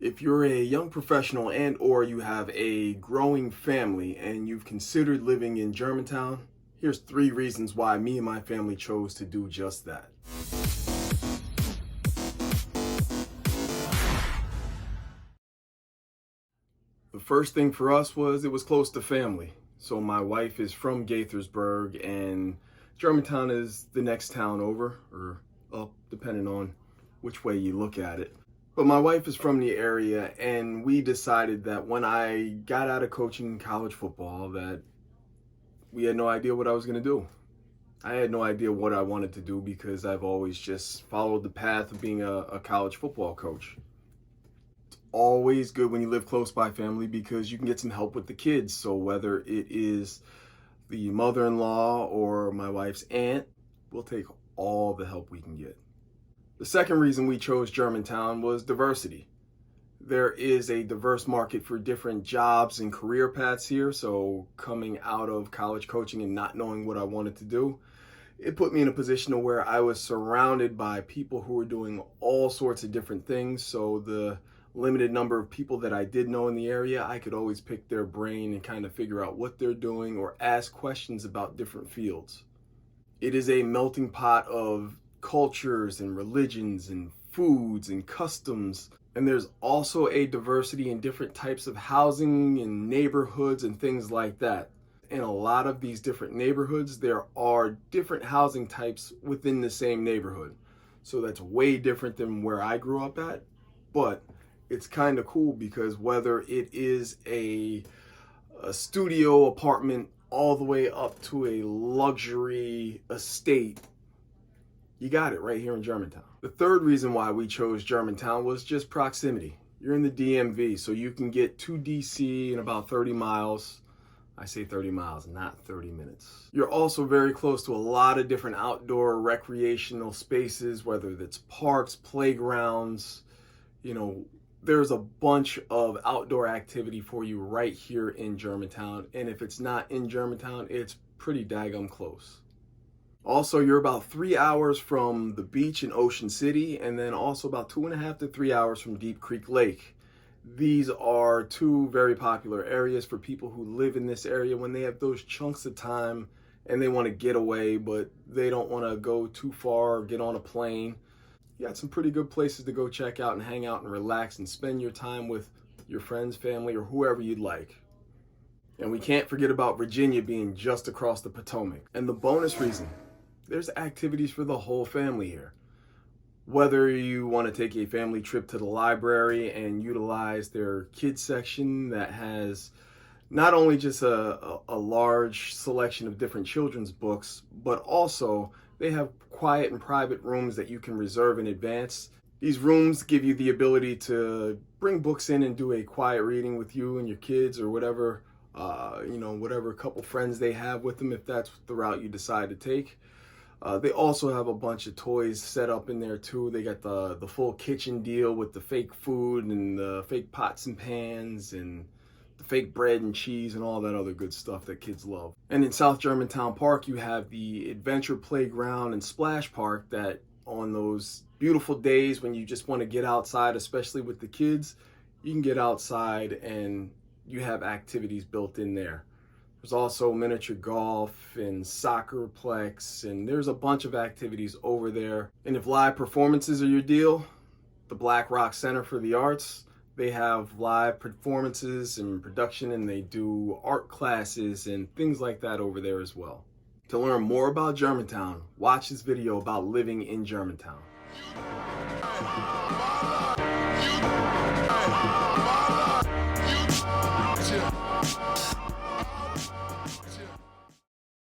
If you're a young professional and or you have a growing family and you've considered living in Germantown, here's 3 reasons why me and my family chose to do just that. The first thing for us was it was close to family. So my wife is from Gaithersburg and Germantown is the next town over or up, depending on which way you look at it. But my wife is from the area, and we decided that when I got out of coaching college football that we had no idea what I was going to do. I had no idea what I wanted to do because I've always just followed the path of being a college football coach. It's always good when you live close by family because you can get some help with the kids. So whether it is the mother-in-law or my wife's aunt, we'll take all the help we can get. The second reason we chose Germantown was diversity. There is a diverse market for different jobs and career paths here, so coming out of college coaching and not knowing what I wanted to do, it put me in a position where I was surrounded by people who were doing all sorts of different things, so the limited number of people that I did know in the area, I could always pick their brain and kind of figure out what they're doing or ask questions about different fields. It is a melting pot of cultures and religions and foods and customs, and there's also a diversity in different types of housing and neighborhoods and things like that. In a lot of these different neighborhoods, there are different housing types within the same neighborhood, so that's way different than where I grew up at. But it's kind of cool because whether it is a studio apartment all the way up to a luxury estate, you got it right here in Germantown. The third reason why we chose Germantown was just proximity. You're in the DMV, so you can get to DC in about 30 miles. I say 30 miles, not 30 minutes. You're also very close to a lot of different outdoor recreational spaces, whether that's parks, playgrounds. There's a bunch of outdoor activity for you right here in Germantown. And if it's not in Germantown, it's pretty daggum close. Also, you're about 3 hours from the beach in Ocean City, and then also about 2.5 to 3 hours from Deep Creek Lake. These are 2 very popular areas for people who live in this area when they have those chunks of time and they want to get away, but they don't want to go too far or get on a plane. You got some pretty good places to go check out and hang out and relax and spend your time with your friends, family, or whoever you'd like. And we can't forget about Virginia being just across the Potomac. And the bonus reason, there's activities for the whole family here. Whether you want to take a family trip to the library and utilize their kids section that has not only just a large selection of different children's books, but also they have quiet and private rooms that you can reserve in advance. These rooms give you the ability to bring books in and do a quiet reading with you and your kids or whatever, whatever couple friends they have with them, if that's the route you decide to take. They also have a bunch of toys set up in there too. They got the full kitchen deal with the fake food and the fake pots and pans and the fake bread and cheese and all that other good stuff that kids love. And in South Germantown Park, you have the Adventure Playground and Splash Park that on those beautiful days when you just want to get outside, especially with the kids, you can get outside and you have activities built in there. There's also miniature golf and soccerplex, and there's a bunch of activities over there. And if live performances are your deal, the Black Rock Center for the Arts, they have live performances and production, and they do art classes and things like that over there as well. To learn more about Germantown, watch this video about living in Germantown.